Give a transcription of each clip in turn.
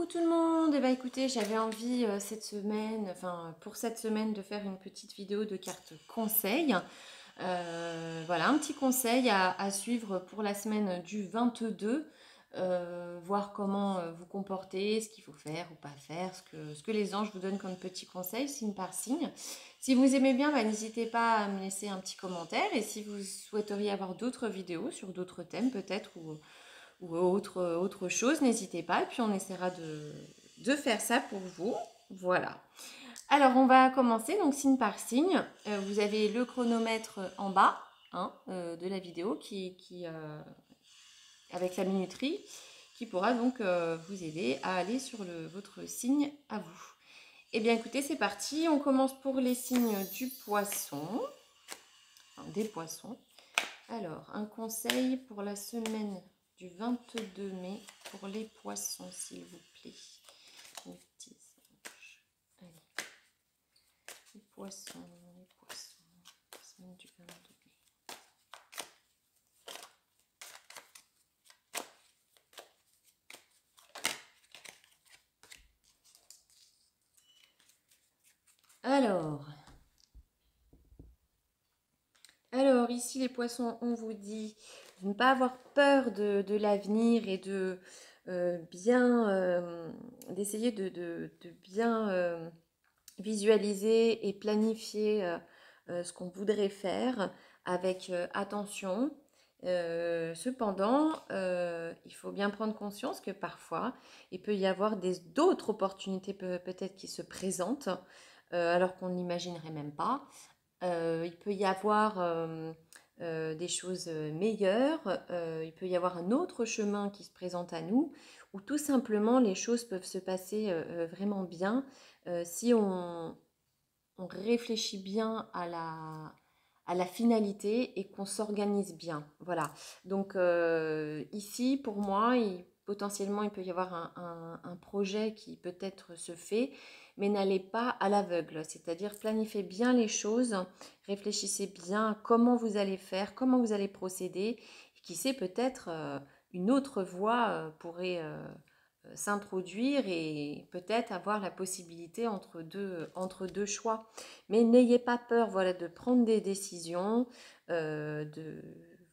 Coucou tout le monde, et bah écoutez, j'avais envie cette semaine, enfin pour cette semaine, de faire une petite vidéo de cartes conseils. Voilà, un petit conseil à suivre pour la semaine du 22, voir comment vous comporter, ce qu'il faut faire ou pas faire, ce que les anges vous donnent comme petit conseil, signe par signe. Si vous aimez bien, bah, n'hésitez pas à me laisser un petit commentaire, et si vous souhaiteriez avoir d'autres vidéos sur d'autres thèmes peut-être, ou autre chose, n'hésitez pas. Et puis on essaiera de faire ça pour vous. Voilà. Alors on va commencer donc signe par signe. Vous avez le chronomètre en bas hein, de la vidéo avec la minuterie qui pourra donc vous aider à aller sur votre signe à vous. Eh bien écoutez, c'est parti. On commence pour les signes du poisson. Enfin, des poissons. Alors, un conseil pour la semaine du 22 mai pour les poissons, s'il vous plaît. Les petits anges. Allez. Les poissons, la semaine du 22 mai. Alors, ici les poissons, on vous dit de ne pas avoir peur de l'avenir et de d'essayer de bien visualiser et planifier ce qu'on voudrait faire avec attention. Cependant, il faut bien prendre conscience que parfois, il peut y avoir d'autres opportunités peut-être qui se présentent, alors qu'on n'imaginerait même pas. Il peut y avoir des choses meilleures, il peut y avoir un autre chemin qui se présente à nous, ou tout simplement les choses peuvent se passer vraiment bien si on réfléchit bien à la finalité et qu'on s'organise bien. Voilà. Donc ici, pour moi, potentiellement, il peut y avoir un projet qui peut-être se fait, mais n'allez pas à l'aveugle. C'est-à-dire planifiez bien les choses, réfléchissez bien à comment vous allez faire, comment vous allez procéder. Et qui sait, peut-être une autre voie pourrait s'introduire et peut-être avoir la possibilité entre deux choix. Mais n'ayez pas peur, voilà, de prendre des décisions, de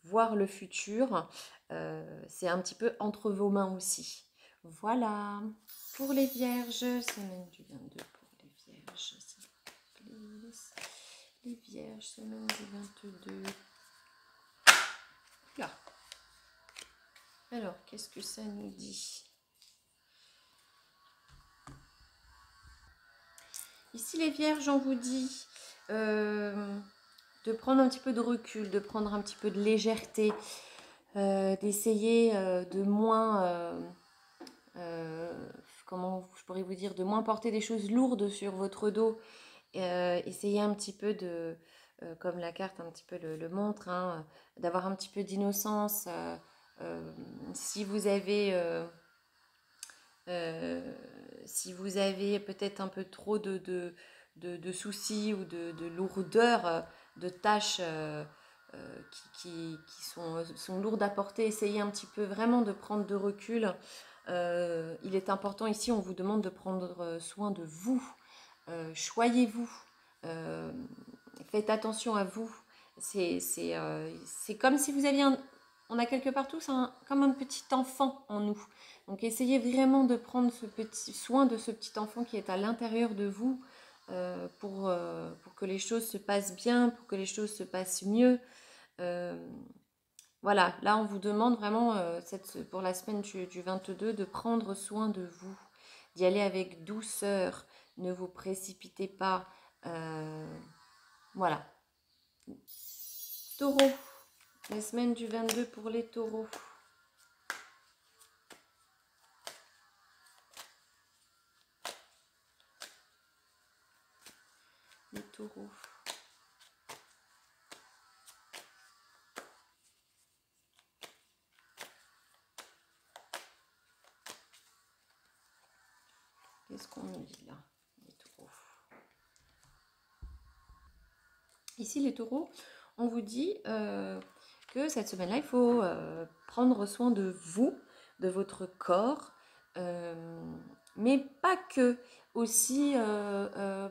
voir le futur. C'est un petit peu entre vos mains aussi. Voilà. Pour les vierges, semaine du 22 pour les vierges, s'il vous plaît. Les vierges, semaine du 22. Là. Alors, qu'est-ce que ça nous dit ? Ici, les vierges, on vous dit de prendre un petit peu de recul, de prendre un petit peu de légèreté, d'essayer de moins, comment je pourrais vous dire, de moins porter des choses lourdes sur votre dos. Essayez un petit peu comme la carte un petit peu le montre, hein, d'avoir un petit peu d'innocence. Si vous avez... si vous avez peut-être un peu trop de soucis ou de lourdeur, de tâches qui sont lourdes à porter, essayez un petit peu vraiment de prendre de recul. Il est important ici, on vous demande de prendre soin de vous. Choyez-vous. Euh, Faites attention à vous. C'est comme si vous aviez on a quelque part tous comme un petit enfant en nous. Donc essayez vraiment de prendre soin de ce petit enfant qui est à l'intérieur de vous pour que les choses se passent bien, pour que les choses se passent mieux. Euh, voilà, là on vous demande vraiment pour la semaine du 22 de prendre soin de vous, d'y aller avec douceur, ne vous précipitez pas. Voilà. Taureau, la semaine du 22 pour les taureaux. Les taureaux. Qu'est-ce qu'on nous dit là, les taureaux? Ici, les taureaux, on vous dit que cette semaine-là, il faut prendre soin de vous, de votre corps. mais pas que. Aussi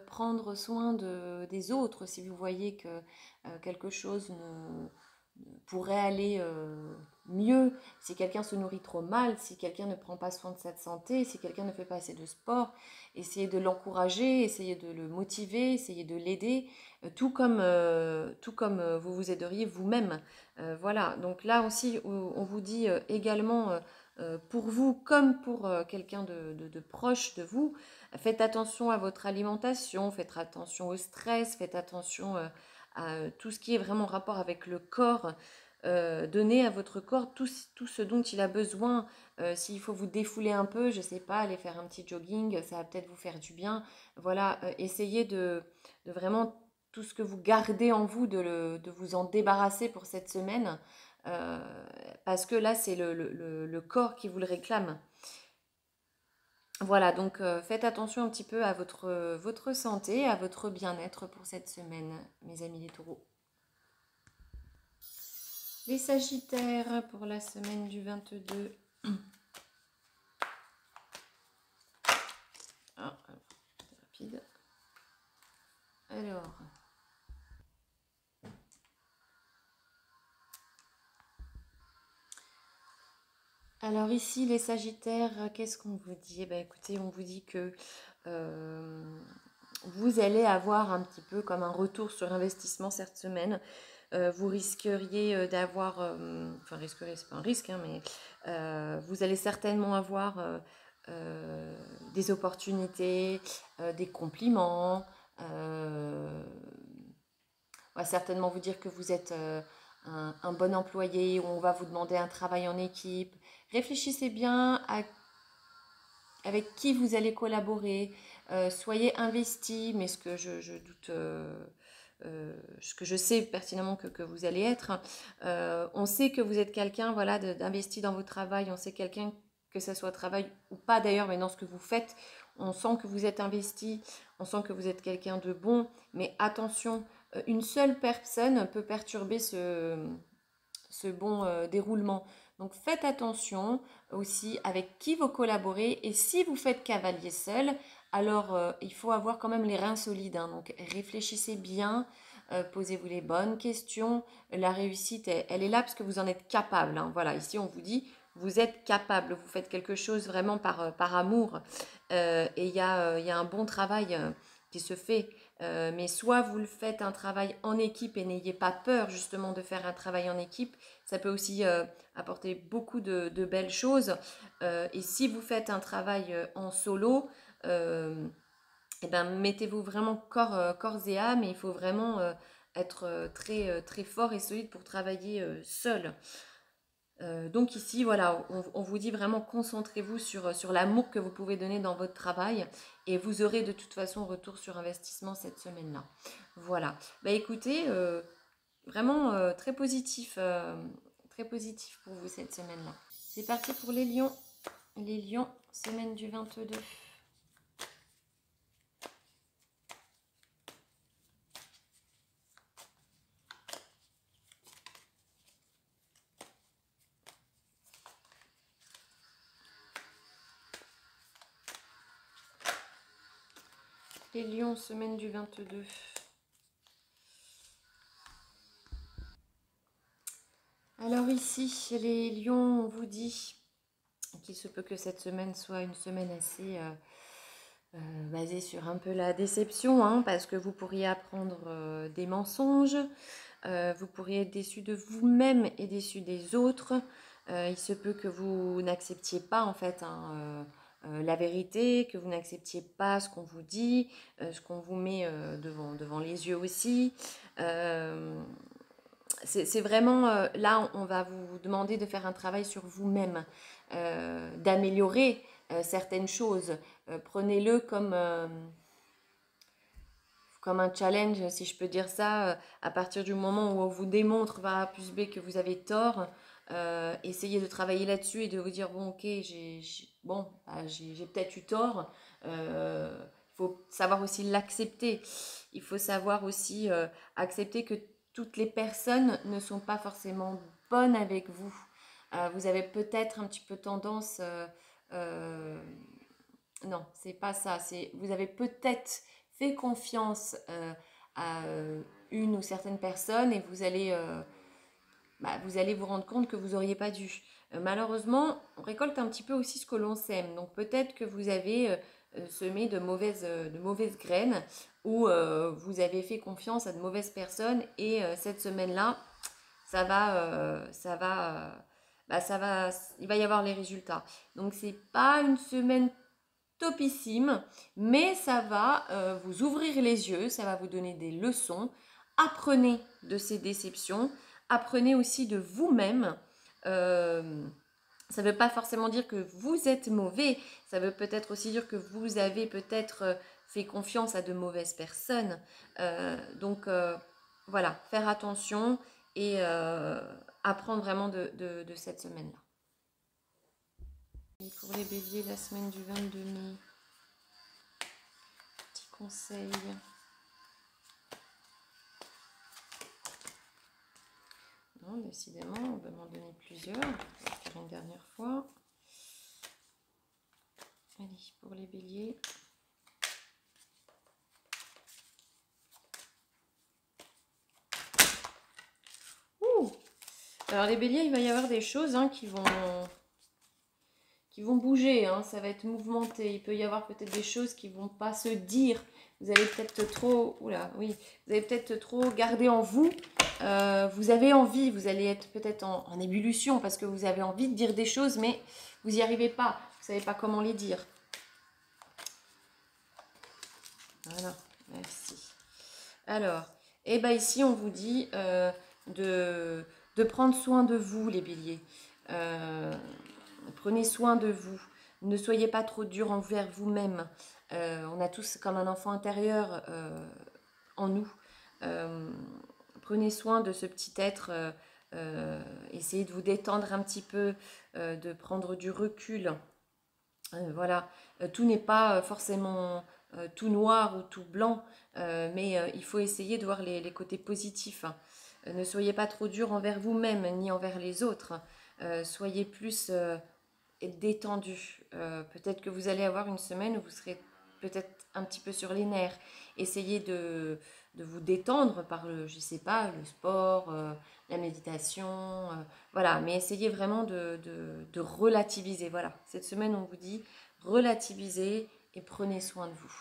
prendre soin des autres si vous voyez que quelque chose pourrait aller mieux, si quelqu'un se nourrit trop mal, si quelqu'un ne prend pas soin de sa santé, si quelqu'un ne fait pas assez de sport, essayez de l'encourager, essayez de le motiver, essayez de l'aider, tout comme vous vous aideriez vous-même. Voilà, donc là aussi, on vous dit également, pour vous comme pour quelqu'un de proche de vous, faites attention à votre alimentation, faites attention au stress, faites attention à tout ce qui est vraiment en rapport avec le corps. Donnez à votre corps tout ce dont il a besoin. S'il faut vous défouler un peu, je ne sais pas, aller faire un petit jogging, ça va peut-être vous faire du bien. Voilà, essayez de vraiment tout ce que vous gardez en vous, de vous en débarrasser pour cette semaine. euh, Parce que là, c'est le corps qui vous le réclame. Voilà, donc faites attention un petit peu à votre santé, à votre bien-être pour cette semaine, mes amis les taureaux. Les sagittaires pour la semaine du 22. Ah, c'est rapide. Alors, ici, les sagittaires, qu'est-ce qu'on vous dit? Eh ben, écoutez, on vous dit que euh, vous allez avoir un petit peu comme un retour sur investissement cette semaine. Vous risqueriez d'avoir, enfin risqueriez, c'est pas un risque, hein, mais vous allez certainement avoir des opportunités, des compliments. On va certainement vous dire que vous êtes un bon employé, ou on va vous demander un travail en équipe. Réfléchissez bien avec qui vous allez collaborer. Soyez investi, mais je doute, ce que je sais pertinemment que vous allez être. On sait que vous êtes quelqu'un, voilà, d'investi dans votre travail. On sait quelqu'un, que ce soit travail ou pas d'ailleurs, mais dans ce que vous faites, on sent que vous êtes investi, on sent que vous êtes quelqu'un de bon. Mais attention, une seule personne peut perturber ce bon déroulement. Donc faites attention aussi avec qui vous collaborez, et si vous faites cavalier seul, alors il faut avoir quand même les reins solides, hein. Donc réfléchissez bien, posez-vous les bonnes questions. La réussite, elle est là parce que vous en êtes capable, hein. Voilà, ici on vous dit, vous êtes capable, vous faites quelque chose vraiment par amour, et il y a un bon travail qui se fait. Mais soit vous le faites un travail en équipe et n'ayez pas peur justement de faire un travail en équipe, ça peut aussi apporter beaucoup de belles choses. Et si vous faites un travail en solo, eh ben, mettez-vous vraiment corps et âme, et il faut vraiment être très fort et solide pour travailler seul. Donc ici, voilà, on vous dit vraiment concentrez-vous sur l'amour que vous pouvez donner dans votre travail, et vous aurez de toute façon retour sur investissement cette semaine-là. Voilà. Bah écoutez, vraiment très positif pour vous cette semaine-là. C'est parti pour les lions. Les lions, semaine du 22. Les lions, semaine du 22. Alors ici, les lions, on vous dit qu'il se peut que cette semaine soit une semaine assez basée sur un peu la déception, hein, parce que vous pourriez apprendre des mensonges, vous pourriez être déçu de vous-même et déçu des autres. Il se peut que vous n'acceptiez pas en fait, hein, la vérité, que vous n'acceptiez pas ce qu'on vous dit, ce qu'on vous met devant les yeux aussi. Euh, c'est vraiment, là, on va vous demander de faire un travail sur vous-même, d'améliorer certaines choses. Prenez-le comme un challenge, si je peux dire ça, à partir du moment où on vous démontre par A plus B que vous avez tort. Essayez de travailler là-dessus et de vous dire, bon, ok, j'ai peut-être eu tort. Il faut savoir aussi l'accepter. Il faut savoir aussi accepter que toutes les personnes ne sont pas forcément bonnes avec vous. Vous avez peut-être un petit peu tendance euh, Non, c'est pas ça. C'est vous avez peut-être fait confiance à une ou certaines personnes et vous allez vous rendre compte que vous n'auriez pas dû. Malheureusement, on récolte un petit peu aussi ce que l'on sème. Donc peut-être que vous avez semé de mauvaises graines ou vous avez fait confiance à de mauvaises personnes et cette semaine-là, ça va, il va y avoir les résultats. Donc c'est pas une semaine topissime, mais ça va vous ouvrir les yeux, ça va vous donner des leçons. Apprenez de ces déceptions, apprenez aussi de vous-même. Euh, Ça ne veut pas forcément dire que vous êtes mauvais, ça veut peut-être aussi dire que vous avez peut-être fait confiance à de mauvaises personnes. Donc voilà, faire attention et apprendre vraiment de cette semaine-là. Et pour les béliers, la semaine du 22 mai, petit conseil. Non, décidément, on va m'en donner plusieurs. On va faire une dernière fois. Allez, pour les béliers. Ouh! Alors les béliers, il va y avoir des choses qui vont bouger, hein. Ça va être mouvementé. Il peut y avoir peut-être des choses qui vont pas se dire. Vous avez peut-être trop, oula, oui, vous avez peut-être trop gardé en vous. Vous avez envie, vous allez être peut-être en ébullition parce que vous avez envie de dire des choses, mais vous n'y arrivez pas. Vous savez pas comment les dire. Voilà, merci. Alors, eh ben ici, on vous dit de prendre soin de vous, les béliers. Euh, Prenez soin de vous. Ne soyez pas trop dur envers vous-même. On a tous comme un enfant intérieur en nous. Euh, Prenez soin de ce petit être. Essayez de vous détendre un petit peu, de prendre du recul. Voilà, tout n'est pas forcément tout noir ou tout blanc, mais il faut essayer de voir les côtés positifs. Hein. Ne soyez pas trop dur envers vous-même ni envers les autres. Soyez plus détendu. Peut-être que vous allez avoir une semaine où vous serez peut-être un petit peu sur les nerfs. Essayez de vous détendre par le, je sais pas, le sport, la méditation, voilà. Mais essayez vraiment de relativiser. Voilà. Cette semaine, on vous dit relativisez et prenez soin de vous.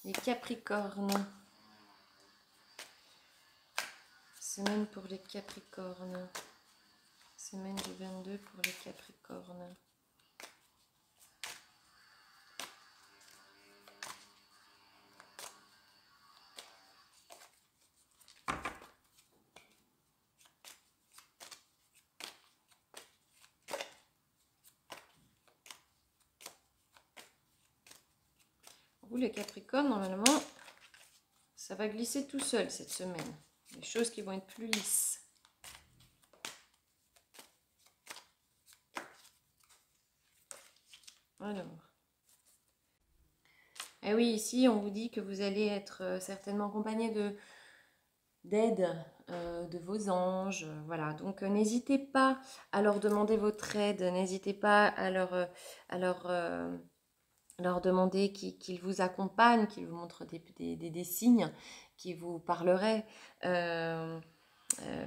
Les Capricornes. Semaine pour les Capricornes. Semaine du 22 pour les Capricornes. Vous, les Capricornes, normalement, ça va glisser tout seul cette semaine. Des choses qui vont être plus lisses. Alors. Et oui, ici, on vous dit que vous allez être certainement accompagné d'aide de vos anges. Voilà. Donc, n'hésitez pas à leur demander votre aide. N'hésitez pas à leur demander qu'ils vous accompagnent, qu'ils vous montrent des signes qui vous parleraient.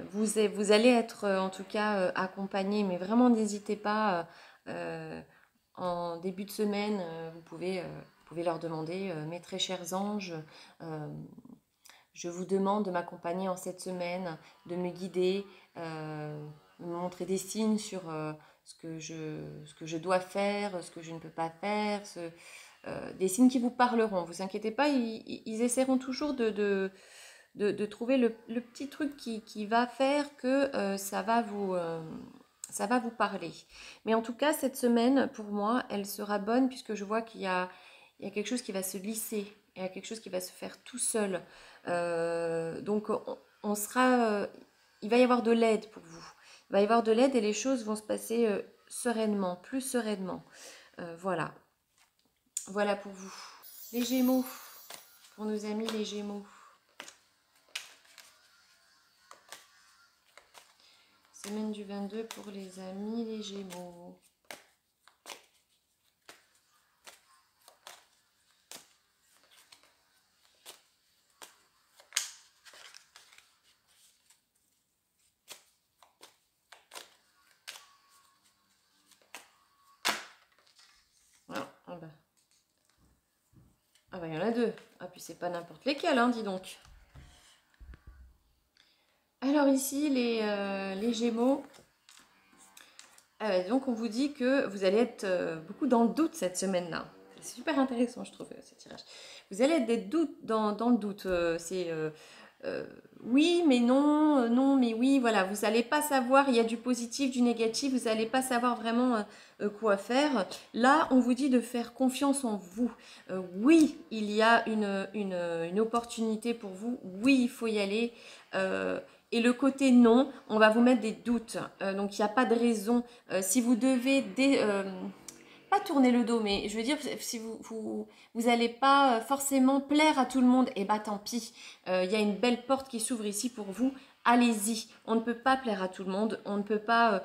Vous allez être en tout cas accompagné, mais vraiment n'hésitez pas. En début de semaine, vous pouvez leur demander, mes très chers anges, euh, je vous demande de m'accompagner en cette semaine, de me guider, de me montrer des signes sur ce que je dois faire, ce que je ne peux pas faire, des signes qui vous parleront. Vous inquiétez pas, ils essaieront toujours de trouver le petit truc qui va faire que ça va vous parler. Mais en tout cas, cette semaine, pour moi, elle sera bonne puisque je vois il y a quelque chose qui va se glisser. Il y a quelque chose qui va se faire tout seul. Donc, on sera, il va y avoir de l'aide pour vous. Il va y avoir de l'aide et les choses vont se passer sereinement, plus sereinement. Voilà. Voilà pour vous. Les Gémeaux. Pour nos amis les Gémeaux. Semaine du 22 pour les amis les Gémeaux. bah, il y en a deux. Ah, puis c'est pas n'importe lesquels, hein, dis donc. Alors ici, les Gémeaux, donc on vous dit que vous allez être beaucoup dans le doute cette semaine-là. C'est super intéressant, je trouve, ce tirage. Vous allez être dans le doute. Euh, oui, mais non, non, mais oui, voilà. Vous n'allez pas savoir, il y a du positif, du négatif, vous n'allez pas savoir vraiment quoi faire. Là, on vous dit de faire confiance en vous. Oui, il y a une opportunité pour vous. Oui, il faut y aller. Et le côté non, on va vous mettre des doutes. Donc, il n'y a pas de raison. Si vous devez pas tourner le dos, mais je veux dire, si vous allez pas forcément plaire à tout le monde, et bah tant pis. Il y a une belle porte qui s'ouvre ici pour vous. Allez-y. On ne peut pas plaire à tout le monde. On ne peut pas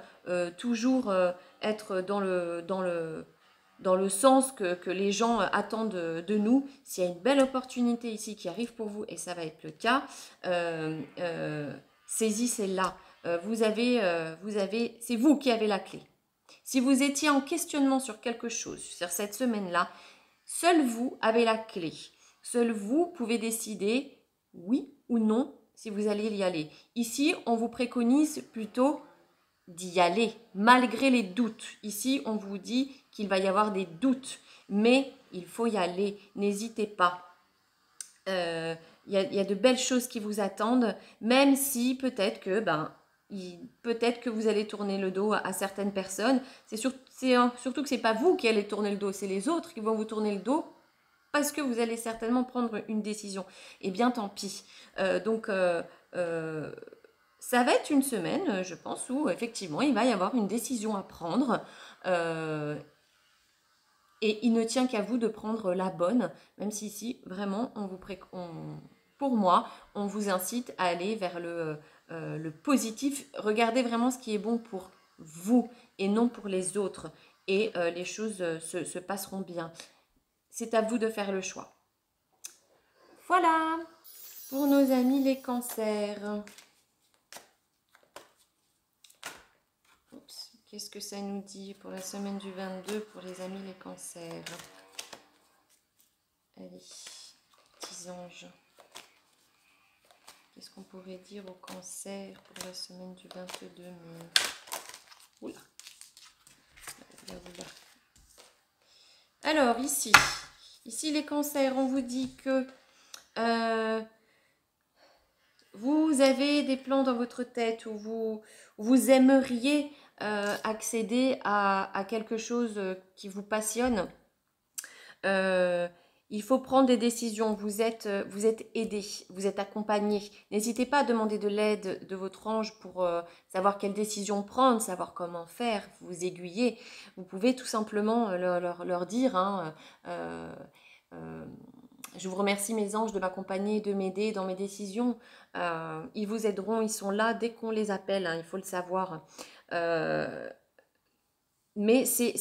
toujours être dans le sens que les gens attendent de nous. S'il y a une belle opportunité ici qui arrive pour vous, et ça va être le cas, saisissez-la. C'est vous qui avez la clé. Si vous étiez en questionnement sur quelque chose, sur cette semaine-là, seul vous avez la clé. Seul vous pouvez décider oui ou non si vous allez y aller. Ici, on vous préconise plutôt d'y aller, malgré les doutes. Ici, on vous dit qu'il va y avoir des doutes, mais il faut y aller. N'hésitez pas. Il y a de belles choses qui vous attendent, même si peut-être que vous allez tourner le dos à certaines personnes. Surtout que c'est pas vous qui allez tourner le dos, c'est les autres qui vont vous tourner le dos parce que vous allez certainement prendre une décision. Et bien tant pis. Ça va être une semaine, je pense, où effectivement il va y avoir une décision à prendre. Et il ne tient qu'à vous de prendre la bonne, même si ici, vraiment, pour moi, on vous incite à aller vers le positif. Regardez vraiment ce qui est bon pour vous et non pour les autres. Et les choses se passeront bien. C'est à vous de faire le choix. Voilà pour nos amis les cancers. Oups. Qu'est-ce que ça nous dit pour la semaine du 22 pour les amis les cancers? Allez, petits anges. Qu'est-ce qu'on pourrait dire au cancer pour la semaine du 22 mai? Oula. Oula. Alors, ici les cancers, on vous dit que vous avez des plans dans votre tête où vous aimeriez accéder à quelque chose qui vous passionne. Il faut prendre des décisions. Vous êtes aidé, vous êtes accompagné. N'hésitez pas à demander de l'aide de votre ange pour savoir quelle décision prendre, savoir comment faire, vous aiguiller. Vous pouvez tout simplement leur dire je vous remercie mes anges de m'accompagner, de m'aider dans mes décisions. Ils vous aideront, ils sont là dès qu'on les appelle, hein, il faut le savoir. Mais c'est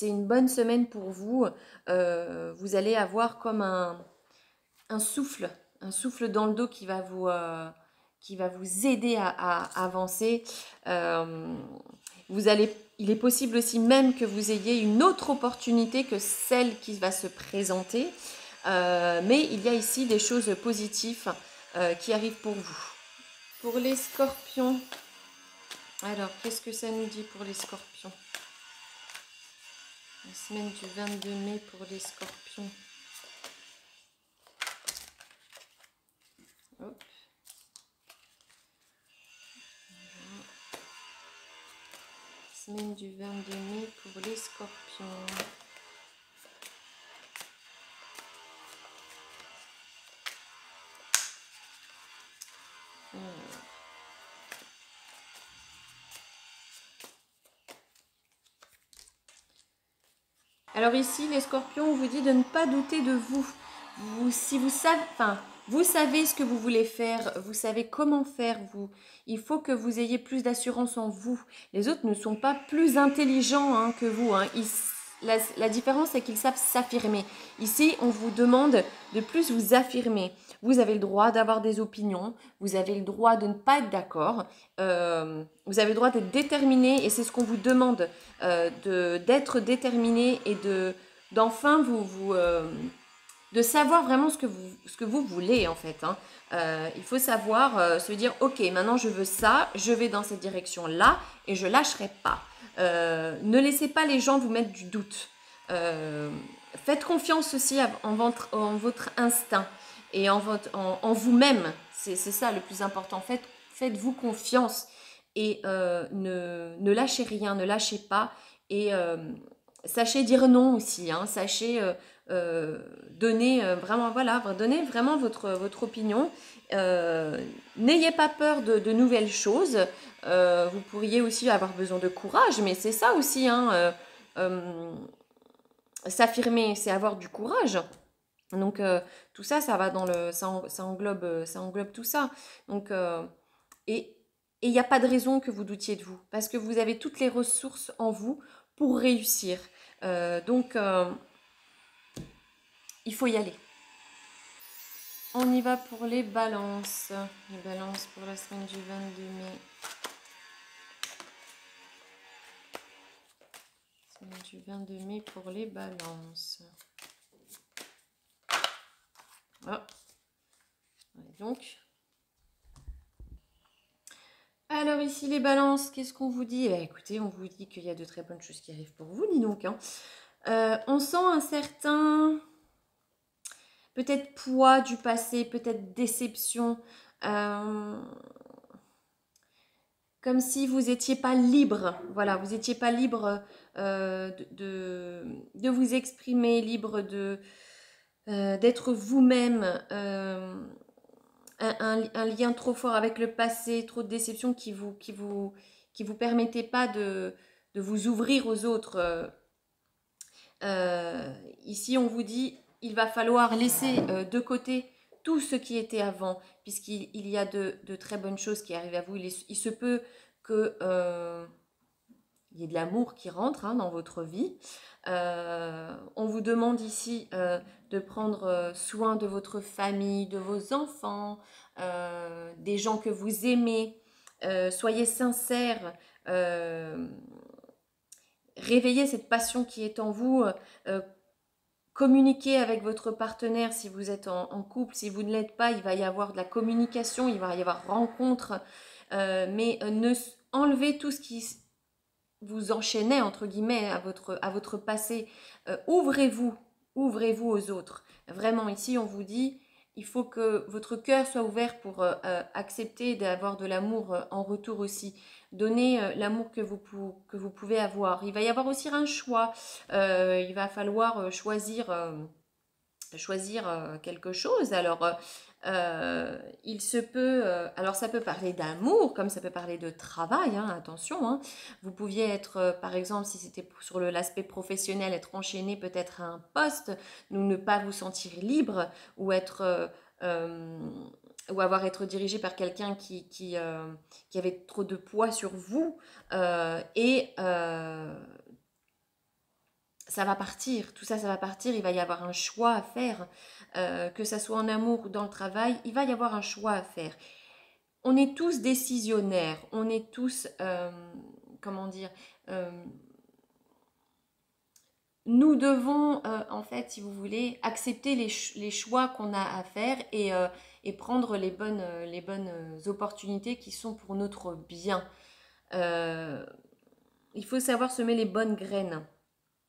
une bonne semaine pour vous. Vous allez avoir comme un souffle dans le dos qui va vous aider à avancer. Il est possible aussi même que vous ayez une autre opportunité que celle qui va se présenter. Mais il y a ici des choses positives qui arrivent pour vous. Pour les scorpions, alors qu'est-ce que ça nous dit pour les scorpions? La semaine du 22 mai pour les scorpions. Hop. Voilà. Semaine du 22 mai pour les scorpions. Alors ici, les scorpions, on vous dit de ne pas douter de vous. Vous savez ce que vous voulez faire, vous savez comment faire, il faut que vous ayez plus d'assurance en vous. Les autres ne sont pas plus intelligents que vous. La différence, c'est qu'ils savent s'affirmer. Ici, on vous demande de plus vous affirmer. Vous avez le droit d'avoir des opinions, vous avez le droit de ne pas être d'accord, vous avez le droit d'être déterminé et c'est ce qu'on vous demande, d'être déterminé et d'enfin de savoir vraiment ce que vous voulez en fait. Hein. Il faut savoir se dire, ok, maintenant je veux ça, je vais dans cette direction-là et je lâcherai pas. Ne laissez pas les gens vous mettre du doute. Faites confiance aussi en votre instinct et en vous-même. C'est ça le plus important. Faites-vous confiance et ne lâchez rien, ne lâchez pas. Et sachez dire non aussi. Hein, sachez donner vraiment, voilà, donner vraiment votre opinion. N'ayez pas peur de nouvelles choses. Vous pourriez aussi avoir besoin de courage, mais c'est ça aussi. Hein, s'affirmer, c'est avoir du courage. Donc tout ça, ça va dans le, ça englobe tout ça. Donc et il n'y a pas de raison que vous doutiez de vous, parce que vous avez toutes les ressources en vous pour réussir. Donc il faut y aller. On y va pour les balances. Les balances pour la semaine du 22 mai. Semaine du 22 mai pour les balances. Ah. Donc, alors ici les balances, qu'est-ce qu'on vous dit? Écoutez, on vous dit qu'il y a de très bonnes choses qui arrivent pour vous, dis donc. Hein. On sent un certain, peut-être poids du passé, peut-être déception. Comme si vous n'étiez pas libre, voilà, vous n'étiez pas libre de vous exprimer, libre d'être vous-même. Un lien trop fort avec le passé, trop de déceptions qui vous permettaient pas de vous ouvrir aux autres. Ici, on vous dit, il va falloir laisser de côté tout ce qui était avant, puisqu'il y a de très bonnes choses qui arrivent à vous. Il se peut que il y ait de l'amour qui rentre hein, dans votre vie. On vous demande ici de prendre soin de votre famille, de vos enfants, des gens que vous aimez. Soyez sincères. Réveillez cette passion qui est en vous. Communiquez avec votre partenaire si vous êtes en couple. Si vous ne l'êtes pas, il va y avoir de la communication, il va y avoir rencontre. Mais ne enlevez tout ce qui vous enchaînait entre guillemets à votre passé. Ouvrez-vous aux autres. Vraiment, ici, on vous dit, il faut que votre cœur soit ouvert pour accepter d'avoir de l'amour en retour aussi. Donnez l'amour que vous pouvez avoir. Il va y avoir aussi un choix. Il va falloir choisir quelque chose. Alors, il se peut, alors ça peut parler d'amour, comme ça peut parler de travail, hein, attention. Hein. Vous pouviez être, par exemple, si c'était sur l'aspect professionnel, être enchaîné peut-être à un poste, ou ne pas vous sentir libre, ou être... ou être dirigé par quelqu'un qui avait trop de poids sur vous et ça va partir, tout ça, ça va partir, il va y avoir un choix à faire, que ça soit en amour ou dans le travail, il va y avoir un choix à faire. On est tous décisionnaires, on est tous, comment dire, nous devons, en fait, si vous voulez, accepter les choix qu'on a à faire et prendre les bonnes opportunités qui sont pour notre bien. Il faut savoir semer les bonnes graines.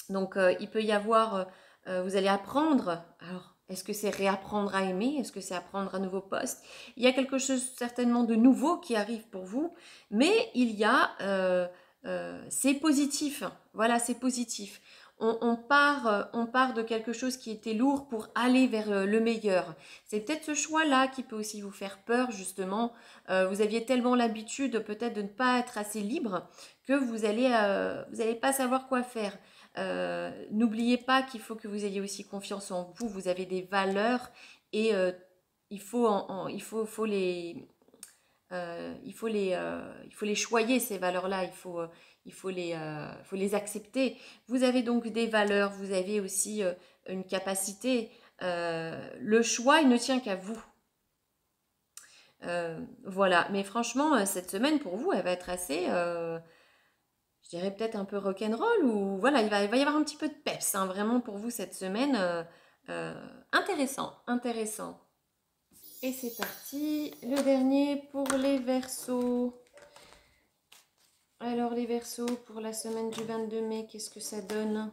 Donc, il peut y avoir, vous allez apprendre. Alors, est-ce que c'est réapprendre à aimer? Est-ce que c'est apprendre un nouveau poste? Il y a quelque chose certainement de nouveau qui arrive pour vous, mais il y a, c'est positif. Voilà, c'est positif. On part de quelque chose qui était lourd pour aller vers le meilleur. C'est peut-être ce choix-là qui peut aussi vous faire peur, justement. Vous aviez tellement l'habitude peut-être de ne pas être assez libre que vous allez pas savoir quoi faire. N'oubliez pas qu'il faut que vous ayez aussi confiance en vous. Vous avez des valeurs et il faut les choyer ces valeurs-là. Il faut les accepter. Vous avez donc des valeurs. Vous avez aussi une capacité. Le choix, il ne tient qu'à vous. Voilà. Mais franchement, cette semaine pour vous, elle va être assez je dirais peut-être un peu rock'n'roll ou voilà, il va y avoir un petit peu de peps hein, vraiment pour vous cette semaine. Intéressant, intéressant. Et c'est parti, le dernier pour les Verseaux. Alors les Verseaux, pour la semaine du 22 mai, qu'est-ce que ça donne?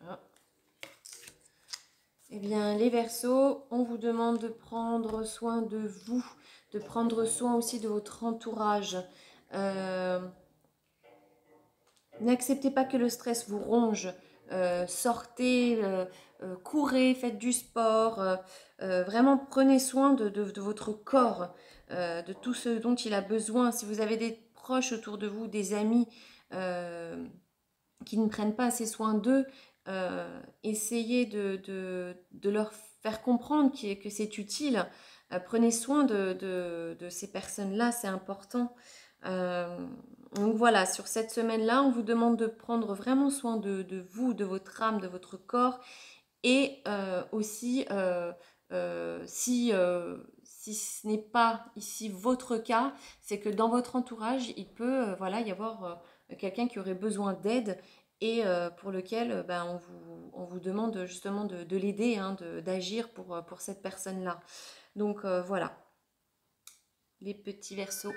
Ah. Eh bien, les Verseaux, on vous demande de prendre soin de vous, de prendre soin aussi de votre entourage. N'acceptez pas que le stress vous ronge. Sortez, courez, faites du sport. Vraiment, prenez soin de votre corps, de tout ce dont il a besoin. Si vous avez des proches autour de vous, des amis euh, qui ne prennent pas assez soin d'eux, essayez de leur faire comprendre que c'est utile. Prenez soin de ces personnes-là, c'est important. Euh, donc voilà, sur cette semaine-là, on vous demande de prendre vraiment soin de vous, de votre âme, de votre corps. Et aussi, si ce n'est pas ici votre cas, c'est que dans votre entourage, il peut voilà, y avoir quelqu'un qui aurait besoin d'aide et pour lequel ben, on vous demande justement de l'aider, hein, d'agir pour cette personne-là. Donc voilà, les petits versos.